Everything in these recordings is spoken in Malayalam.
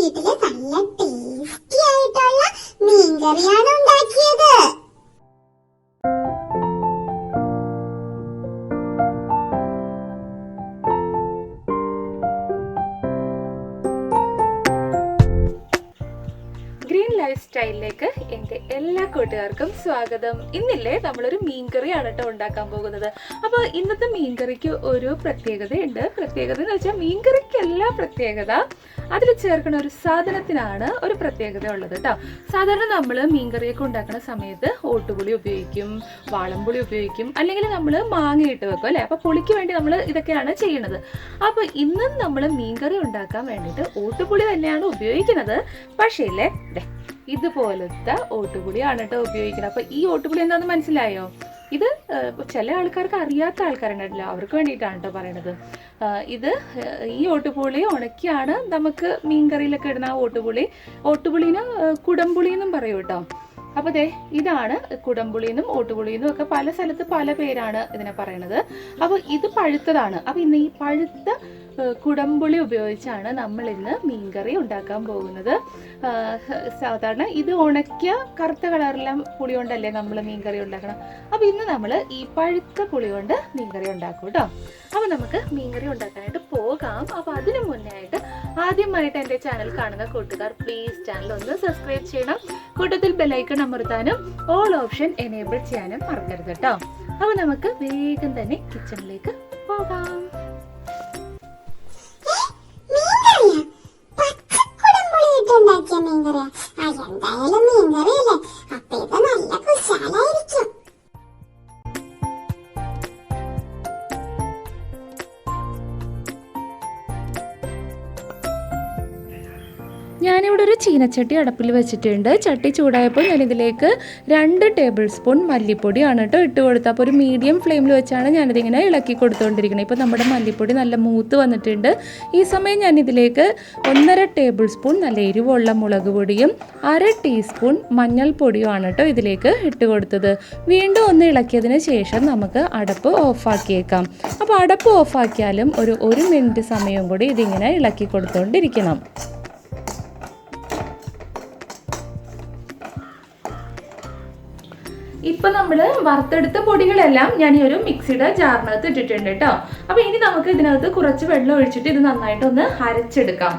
വീട്ടില് നല്ല ടേസ്റ്റി ആയിട്ടുള്ള മീൻകറിയാണ് ഉണ്ടാക്കിയത്. ലൈഫ് സ്റ്റൈലിലേക്ക് എൻ്റെ എല്ലാ കൂട്ടുകാർക്കും സ്വാഗതം. ഇന്നില്ലേ നമ്മളൊരു മീൻകറിയാണ് കേട്ടോ ഉണ്ടാക്കാൻ പോകുന്നത്. അപ്പോൾ ഇന്നത്തെ മീൻകറിക്ക് ഒരു പ്രത്യേകതയുണ്ട്. പ്രത്യേകത എന്ന് വെച്ചാൽ മീൻകറിക്കല്ല പ്രത്യേകത, അതിൽ ചേർക്കുന്ന ഒരു സാധനത്തിനാണ് ഒരു പ്രത്യേകത ഉള്ളത് കേട്ടോ. സാധാരണ നമ്മൾ മീൻകറിയൊക്കെ ഉണ്ടാക്കുന്ന സമയത്ത് ഓട്ടുപുളി ഉപയോഗിക്കും, വാളംപുളി ഉപയോഗിക്കും, അല്ലെങ്കിൽ നമ്മൾ മാങ്ങ ഇട്ട് വെക്കും അല്ലേ. അപ്പോൾ പുളിക്ക് വേണ്ടി നമ്മൾ ഇതൊക്കെയാണ് ചെയ്യുന്നത്. അപ്പോൾ ഇന്നും നമ്മൾ മീൻകറി ഉണ്ടാക്കാൻ വേണ്ടിയിട്ട് ഓട്ടുപുളി തന്നെയാണ് ഉപയോഗിക്കുന്നത്. പക്ഷേ ഇല്ലേ ഇതുപോലത്തെ ഓട്ടുപുളിയാണ് കേട്ടോ ഉപയോഗിക്കുന്നത്. അപ്പോൾ ഈ ഓട്ടുപുളി എന്താണെന്ന് മനസ്സിലായോ? ഇത് ചില ആൾക്കാർക്ക് അറിയാത്ത ആൾക്കാരുണ്ടല്ലോ, അവർക്ക് വേണ്ടിയിട്ടാണ് കേട്ടോ പറയണത്. ഈ ഓട്ടുപുളി ഉണക്കിയാണ് നമുക്ക് മീൻകറിയിലൊക്കെ ഇടുന്ന ഓട്ടുപുളിന് കുടംപുളി എന്നും പറയും കേട്ടോ. അപ്പോൾ ഇതാണ് കുടംപുളിയെന്നും ഓട്ടുപുളിയെന്നും ഒക്കെ പല സ്ഥലത്ത് പല പേരാണ് ഇതിനെ പറയണത്. അപ്പോൾ ഇത് പഴുത്തതാണ്. അപ്പോൾ ഇന്ന് ഈ പഴുത്ത കുടംപുളി ഉപയോഗിച്ചാണ് നമ്മൾ ഇന്ന് മീൻകറി ഉണ്ടാക്കാൻ പോകുന്നത്. സാധാരണ ഇത് ഉണക്കിയ കറുത്ത കളറിലെ പുളി കൊണ്ടല്ലേ നമ്മൾ മീൻകറി ഉണ്ടാക്കണം. അപ്പോൾ ഇന്ന് നമ്മൾ ഈ പഴുത്ത പുളി കൊണ്ട് മീൻകറി ഉണ്ടാക്കും കേട്ടോ. അപ്പോൾ നമുക്ക് മീൻകറി ഉണ്ടാക്കാനായിട്ട് പോകാം. അപ്പോൾ അതിനു മുന്നേ ആയിട്ട് ആദ്യമായിട്ട് എൻ്റെ ചാനൽ കാണുന്ന കൂട്ടുകാർ പ്ലീസ് ചാനൽ ഒന്ന് സബ്സ്ക്രൈബ് ചെയ്യണം. കൂട്ടത്തിൽ ബെല്ലൈക്കൺ അമർത്താനും ഓൾ ഓപ്ഷൻ എനേബിൾ ചെയ്യാനും മറക്കരുത് കേട്ടോ. അപ്പോൾ നമുക്ക് വേഗം തന്നെ കിച്ചണിലേക്ക് പോകാം. എന്തായാലും മീൻകറിയല്ലേ, അപ്പൊ ഇത് നല്ല കുശാലായിരിക്കും. ഞാനിവിടെ ഒരു ചീനച്ചട്ടി അടപ്പിൽ വെച്ചിട്ടുണ്ട്. ചട്ടി ചൂടായപ്പോൾ ഞാനിതിലേക്ക് 2 ടേബിൾ സ്പൂൺ മല്ലിപ്പൊടിയാണ് കേട്ടോ ഇട്ട് കൊടുത്തത്. അപ്പോൾ ഒരു മീഡിയം ഫ്ലെയിമിൽ വെച്ചാണ് ഞാനിതിങ്ങനെ ഇളക്കി കൊടുത്തുകൊണ്ടിരിക്കുന്നത്. ഇപ്പോൾ നമ്മുടെ മല്ലിപ്പൊടി നല്ല മൂത്ത് വന്നിട്ടുണ്ട്. ഈ സമയം ഞാനിതിലേക്ക് 1.5 ടേബിൾ സ്പൂൺ നല്ല എരിവുള്ള മുളക് പൊടിയും 1/2 ടീസ്പൂൺ മഞ്ഞൾപ്പൊടിയുമാണ് കേട്ടോ ഇതിലേക്ക് ഇട്ട് കൊടുത്തത്. വീണ്ടും ഒന്ന് ഇളക്കിയതിന് ശേഷം നമുക്ക് അടപ്പ് ഓഫാക്കിയേക്കാം. അപ്പോൾ അടപ്പ് ഓഫാക്കിയാലും ഒരു 1 മിനിറ്റ് സമയം കൂടി ഇതിങ്ങനെ ഇളക്കി കൊടുത്തുകൊണ്ടിരിക്കണം. ഇപ്പൊ നമ്മൾ വറുത്തെടുത്ത പൊടികളെല്ലാം ഞാൻ ഈ ഒരു മിക്സിയുടെ ജാറിനകത്ത് ഇട്ടിട്ടുണ്ട് കേട്ടോ. അപ്പൊ ഇനി നമുക്ക് ഇതിനകത്ത് കുറച്ച് വെള്ളം ഒഴിച്ചിട്ട് ഇത് നന്നായിട്ട് ഒന്ന് അരച്ചെടുക്കാം.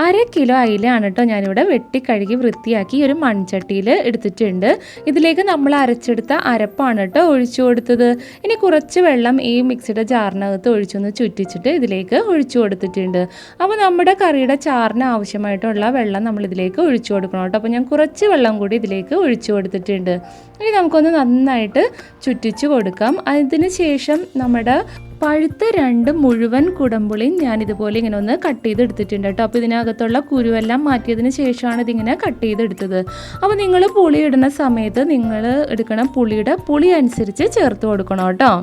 അര കിലോ അയിലയാണ് കേട്ടോ ഞാനിവിടെ വെട്ടിക്കഴുകി വൃത്തിയാക്കി ഒരു മൺചട്ടിയിൽ എടുത്തിട്ടുണ്ട്. ഇതിലേക്ക് നമ്മൾ അരച്ചെടുത്ത അരപ്പാണ് കേട്ടോ ഒഴിച്ചു കൊടുത്തത്. ഇനി കുറച്ച് വെള്ളം ഈ മിക്സിയുടെ ജാറിനകത്ത് ഒഴിച്ചൊന്ന് ചുറ്റിച്ചിട്ട് ഇതിലേക്ക് ഒഴിച്ചു കൊടുത്തിട്ടുണ്ട്. അപ്പോൾ നമ്മുടെ കറിയുടെ ചാറിന് ആവശ്യമായിട്ടുള്ള വെള്ളം നമ്മൾ ഇതിലേക്ക് ഒഴിച്ചു കൊടുക്കണം കേട്ടോ. അപ്പോൾ ഞാൻ കുറച്ച് വെള്ളം കൂടി ഇതിലേക്ക് ഒഴിച്ചു കൊടുത്തിട്ടുണ്ട്. ഇനി നമുക്കൊന്ന് നന്നായിട്ട് ചുറ്റിച്ചു കൊടുക്കാം. അതിന് ശേഷം നമ്മുടെ പഴുത്ത 2 മുഴുവൻ കുടംപുളിയും ഞാനിതുപോലെ ഇങ്ങനെ ഒന്ന് കട്ട് ചെയ്തെടുത്തിട്ടുണ്ട് കേട്ടോ. അപ്പോൾ ഇതിനകത്തുള്ള കുരുവെല്ലാം മാറ്റിയതിന് ശേഷമാണ് ഇതിങ്ങനെ കട്ട് ചെയ്തെടുത്തത്. അപ്പോൾ നിങ്ങൾ പുളി ഇടുന്ന സമയത്ത് നിങ്ങൾ എടുക്കണം പുളിയുടെ പുളി അനുസരിച്ച് ചേർത്ത് കൊടുക്കണം കേട്ടോ.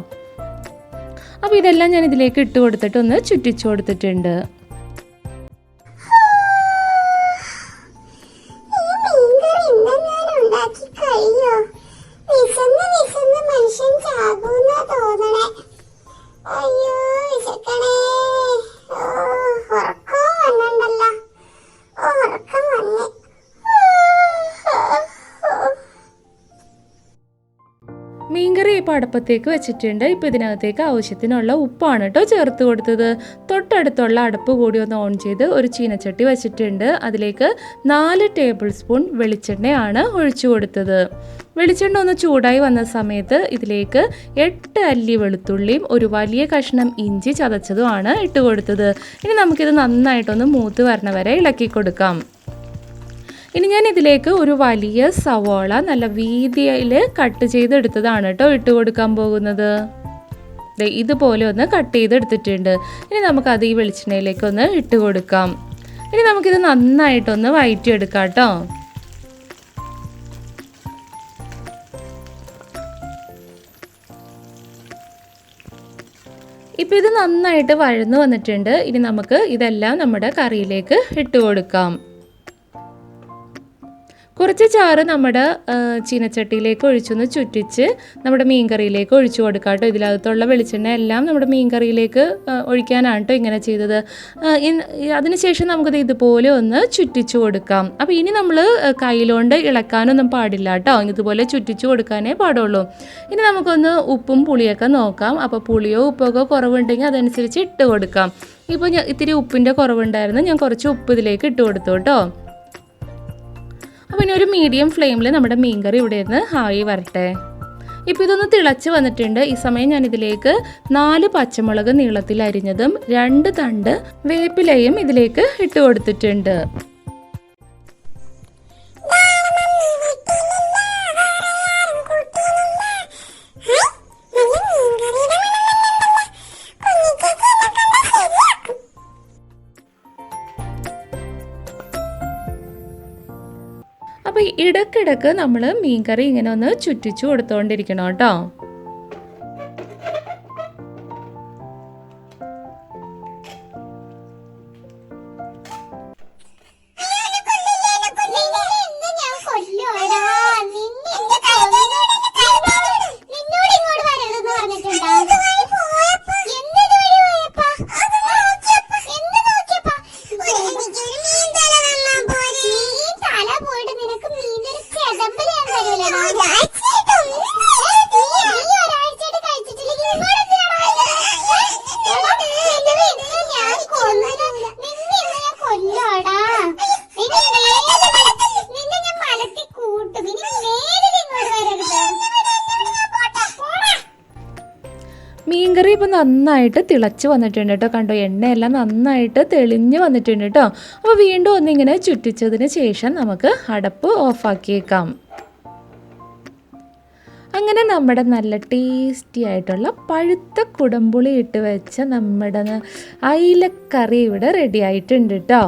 അപ്പോൾ ഇതെല്ലാം ഞാൻ ഇതിലേക്ക് ഇട്ട് കൊടുത്തിട്ട് ഒന്ന് ചുറ്റിച്ചു കൊടുത്തിട്ടുണ്ട്. അയ്യോ വിശക്കണേ, ഉറക്കം വന്നണ്ടല്ലോ, ഉറക്കം വന്ന്. മീൻകറി ഇപ്പോൾ അടുപ്പത്തേക്ക് വെച്ചിട്ടുണ്ട്. ഇപ്പോൾ ഇതിനകത്തേക്ക് ആവശ്യത്തിനുള്ള ഉപ്പാണ് കേട്ടോ ചേർത്ത് കൊടുത്തത്. തൊട്ടടുത്തുള്ള അടുപ്പ് കൂടി ഒന്ന് ഓൺ ചെയ്ത് ഒരു ചീനച്ചട്ടി വെച്ചിട്ടുണ്ട്. അതിലേക്ക് 4 ടേബിൾ സ്പൂൺ വെളിച്ചെണ്ണയാണ് ഒഴിച്ചു കൊടുത്തത്. വെളിച്ചെണ്ണ ഒന്ന് ചൂടായി വന്ന സമയത്ത് ഇതിലേക്ക് 8 അല്ലി വെളുത്തുള്ളിയും ഒരു വലിയ കഷ്ണം ഇഞ്ചി ചതച്ചതുമാണ് ഇട്ട് കൊടുത്തത്. ഇനി നമുക്കിത് നന്നായിട്ടൊന്ന് മൂത്ത് വരണ വരെ ഇളക്കി കൊടുക്കാം. ഇനി ഞാൻ ഇതിലേക്ക് ഒരു വലിയ സവോള നല്ല വീതിയിൽ കട്ട് ചെയ്തെടുത്തതാണ് കേട്ടോ ഇട്ട് കൊടുക്കാൻ പോകുന്നത്. ഇതുപോലെ ഒന്ന് കട്ട് ചെയ്തെടുത്തിട്ടുണ്ട്. ഇനി നമുക്കത് ഈ വെളിച്ചെണ്ണയിലേക്കൊന്ന് ഇട്ട് കൊടുക്കാം. ഇനി നമുക്കിത് നന്നായിട്ടൊന്ന് വഴറ്റിയെടുക്കാം കേട്ടോ. ഇപ്പോൾ ഇത് നന്നായിട്ട് വഴന്നു വന്നിട്ടുണ്ട്. ഇനി നമുക്ക് ഇതെല്ലാം നമ്മുടെ കറിയിലേക്ക് ഇട്ട് കൊടുക്കാം. കുറച്ച് ചാറ് നമ്മുടെ ചീനച്ചട്ടിയിലേക്ക് ഒഴിച്ചൊന്ന് ചുറ്റിച്ച് നമ്മുടെ മീൻകറിയിലേക്ക് ഒഴിച്ചു കൊടുക്കാം കേട്ടോ. ഇതിനകത്തുള്ള വെളിച്ചെണ്ണ എല്ലാം നമ്മുടെ മീൻകറിയിലേക്ക് ഒഴിക്കാനാണ് കേട്ടോ ഇങ്ങനെ ചെയ്തത്. അതിനുശേഷം നമുക്കിത് ഇതുപോലെ ഒന്ന് ചുറ്റിച്ചു കൊടുക്കാം. അപ്പോൾ ഇനി നമ്മൾ കയ്യിലോണ്ട് ഇളക്കാനൊന്നും പാടില്ല കേട്ടോ, ഇതുപോലെ ചുറ്റിച്ചു കൊടുക്കാനേ പാടുള്ളൂ. ഇനി നമുക്കൊന്ന് ഉപ്പും പുളിയൊക്കെ നോക്കാം. അപ്പോൾ പുളിയോ ഉപ്പൊക്കെ കുറവുണ്ടെങ്കിൽ അതനുസരിച്ച് ഇട്ട് കൊടുക്കാം. ഇപ്പോൾ ഇത്തിരി ഉപ്പിൻ്റെ കുറവുണ്ടായിരുന്നു, ഞാൻ കുറച്ച് ഉപ്പ് ഇതിലേക്ക് ഇട്ട് കൊടുത്തു കേട്ടോ. അപ്പോൾ ഇനി ഒരു മീഡിയം ഫ്ലെയിമിൽ നമ്മുടെ മീൻകറി ഇവിടെ നിന്ന് ആയി വരട്ടെ. ഇപ്പോൾ ഇതൊന്ന് തിളച്ച് വന്നിട്ടുണ്ട്. ഈ സമയം ഞാൻ ഇതിലേക്ക് 4 പച്ചമുളക് നീളത്തിൽ അരിഞ്ഞതും 2 തണ്ട് വേപ്പിലയും ഇതിലേക്ക് ഇട്ട് കൊടുത്തിട്ടുണ്ട്. അപ്പോൾ ഇടയ്ക്കിടയ്ക്ക് നമ്മൾ മീൻകറി ഇങ്ങനെ ഒന്ന് ചുറ്റിച്ചു കൊടുത്തുകൊണ്ടിരിക്കണം കേട്ടോ. മീൻകറി ഇപ്പോൾ നന്നായിട്ട് തിളച്ച് വന്നിട്ടുണ്ട് കേട്ടോ. കണ്ടോ, എണ്ണയെല്ലാം നന്നായിട്ട് തെളിഞ്ഞ് വന്നിട്ടുണ്ട് കേട്ടോ. അപ്പോൾ വീണ്ടും ഒന്നിങ്ങനെ ചുറ്റിച്ചതിന് ശേഷം നമുക്ക് അടപ്പ് ഓഫാക്കിയേക്കാം. അങ്ങനെ നമ്മുടെ നല്ല ടേസ്റ്റി ആയിട്ടുള്ള പഴുത്ത കുടംപുളി ഇട്ട് വെച്ച നമ്മുടെ അയിലക്കറി ഇവിടെ റെഡി ആയിട്ടുണ്ട് കേട്ടോ.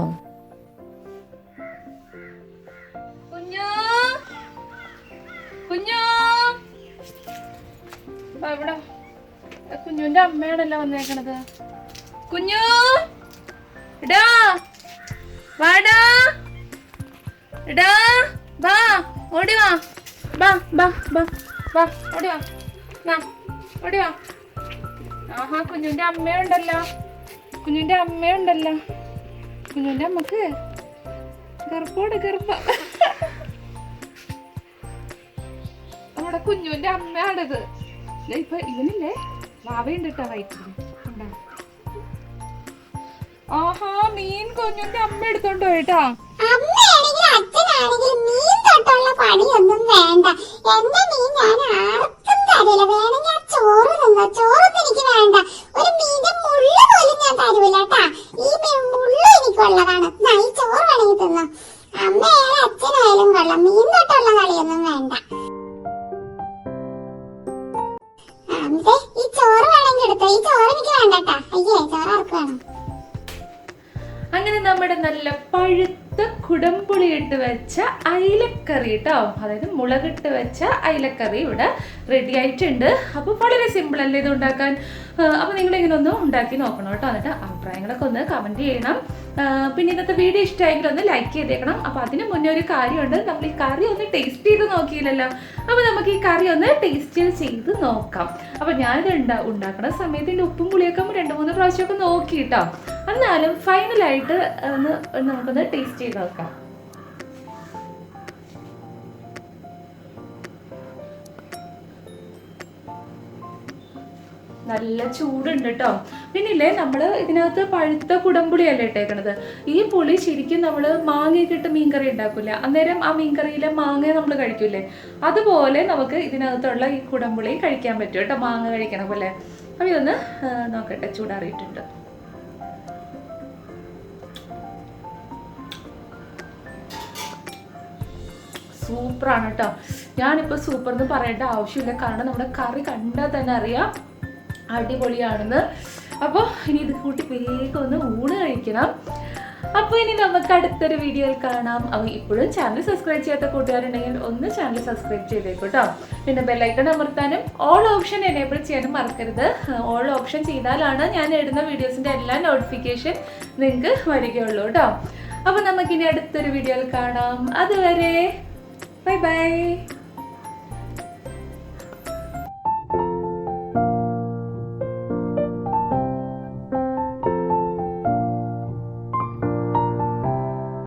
കുഞ്ഞുവിന്റെ അമ്മയാണല്ലോ വന്നേക്കണത്. കുഞ്ഞു ഇടാ വാടാ, ഇടാ വാ, ഓടി വാ, ബാ ബാ ബാ വാ, ഓടി വാ, ഓടി വാ. ആഹാ, കുഞ്ഞുവിന്റെ അമ്മയുണ്ടല്ലോ, കുഞ്ഞുവിന്റെ അമ്മയുണ്ടല്ലോ. കുഞ്ഞുവിന്റെ അമ്മക്ക് ഗർഭോട് ഗർഭ. നമ്മുടെ കുഞ്ഞുവിന്റെ അമ്മയാണിത്. ഇപ്പൊ ഇവനില്ലേ വാവയുണ്ട് കേട്ടോ വയറ്റിൽ. ആഹാ, മീൻ കുഞ്ഞുന്റെ അമ്മ എടുത്തോണ്ടോ കേട്ടോ. അമ്മയാണെങ്കിലും അച്ഛനാണെങ്കിലും മീൻ തൊട്ടുള്ള പണിയൊന്നും വേണ്ട. എന്റെ മീൻ ഞാൻ ആർക്കും തരില്ല. വേണമെങ്കിൽ ആ ചോറ് തിന്നോ, ചോറൊന്നും എനിക്ക് വേണ്ട. ഒരു മീന്റെ മുള്ള പോലും ഞാൻ തരൂല കേട്ടാ. ഈ മുള്ള എനിക്കുള്ളതാണ്. ഈ ചോറ് വേണമെങ്കിൽ തിന്നോ. അമ്മയായാലും അച്ഛനായാലും കൊള്ളാം, മീൻ തൊട്ടുള്ള കളിയൊന്നും വേണ്ട. ഈ ചോറ് വേണമെങ്കിൽ എടുത്തോ. ഈ ചോറ് എനിക്ക് വേണ്ടട്ടാ. അയ്യേ, ചോറ് ആർക്ക് വേണം? അങ്ങനെ നമ്മുടെ നല്ല പഴുത്ത കുടംപുളി ഇട്ട് വെച്ച അയിലക്കറി കേട്ടോ, അതായത് മുളകിട്ട് വെച്ച അയിലക്കറി ഇവിടെ റെഡി ആയിട്ടുണ്ട്. അപ്പോൾ വളരെ സിമ്പിൾ അല്ലേ ഇത് ഉണ്ടാക്കാൻ. അപ്പോൾ നിങ്ങളിങ്ങനെ ഒന്ന് ഉണ്ടാക്കി നോക്കണം കേട്ടോ. എന്നിട്ട് അഭിപ്രായങ്ങളൊക്കെ ഒന്ന് കമൻറ്റ് ചെയ്യണം. പിന്നെ ഇന്നത്തെ വീഡിയോ ഇഷ്ടമായെങ്കിൽ ഒന്ന് ലൈക്ക് ചെയ്തേക്കണം. അപ്പോൾ അതിന് മുന്നേ ഒരു കാര്യമുണ്ട്, നമ്മൾ ഈ കറി ഒന്ന് ടേസ്റ്റ് ചെയ്ത് നോക്കിയില്ലല്ലോ. അപ്പോൾ നമുക്ക് ഈ കറി ഒന്ന് ടേസ്റ്റ് ചെയ്ത് നോക്കാം. അപ്പോൾ ഞാനിത് ഉണ്ടാക്കുന്ന സമയത്ത് ഇതിൻ്റെ ഉപ്പും പുളിയൊക്കെ 2-3 പ്രാവശ്യമൊക്കെ നോക്കി കേട്ടോ. എന്നാലും ഫൈനലായിട്ട് നമുക്കൊന്ന് ടേസ്റ്റ് ചെയ്ത് നോക്കാം. നല്ല ചൂടുണ്ട് കേട്ടോ. പിന്നില്ലേ, നമ്മൾ ഇതിനകത്ത് പഴുത്ത കുടംപുളിയല്ലേ ഇട്ടേക്കണത്. ഈ പുളി ശരിക്കും നമ്മൾ മാങ്ങയൊക്കെ ഇട്ട് മീൻകറി ഉണ്ടാക്കില്ല, അന്നേരം ആ മീൻകറിയിലെ മാങ്ങ നമ്മൾ കഴിക്കൂലേ, അതുപോലെ നമുക്ക് ഇതിനകത്തുള്ള ഈ കുടംപുളി കഴിക്കാൻ പറ്റും കേട്ടോ, മാങ്ങ കഴിക്കണ പോലെ. അപ്പോൾ ഇതൊന്ന് നോക്കട്ടെ, ചൂടാറിയിട്ടുണ്ട്. സൂപ്പറാണ് കേട്ടോ. ഞാനിപ്പോൾ സൂപ്പർ എന്ന് പറയേണ്ട ആവശ്യമില്ല, കാരണം നമ്മുടെ കറി കണ്ടാൽ തന്നെ അറിയാം അടിപൊളിയാണെന്ന്. അപ്പോൾ ഇനി ഇത് കൂട്ടി വേഗം ഒന്ന് ഊണ് കഴിക്കണം. അപ്പോൾ ഇനി നമുക്ക് അടുത്തൊരു വീഡിയോയിൽ കാണാം. അപ്പോൾ ഇപ്പോഴും ചാനൽ സബ്സ്ക്രൈബ് ചെയ്യാത്ത കൂട്ടുകാരുണ്ടെങ്കിൽ ഒന്ന് ചാനൽ സബ്സ്ക്രൈബ് ചെയ്തേക്കൂട്ടോ. പിന്നെ ബെല്ലൈക്കൺ അമർത്താനും ഓൾ ഓപ്ഷൻ എനേബിൾ ചെയ്യാനും മറക്കരുത്. ഓൾ ഓപ്ഷൻ ചെയ്താലാണ് ഞാൻ ഇടുന്ന വീഡിയോസിൻ്റെ എല്ലാ നോട്ടിഫിക്കേഷൻ നിങ്ങൾക്ക് വരികയുള്ളൂ കേട്ടോ. അപ്പോൾ നമുക്കിനി അടുത്തൊരു വീഡിയോയിൽ കാണാം. അതുവരെ ബൈ ബൈ.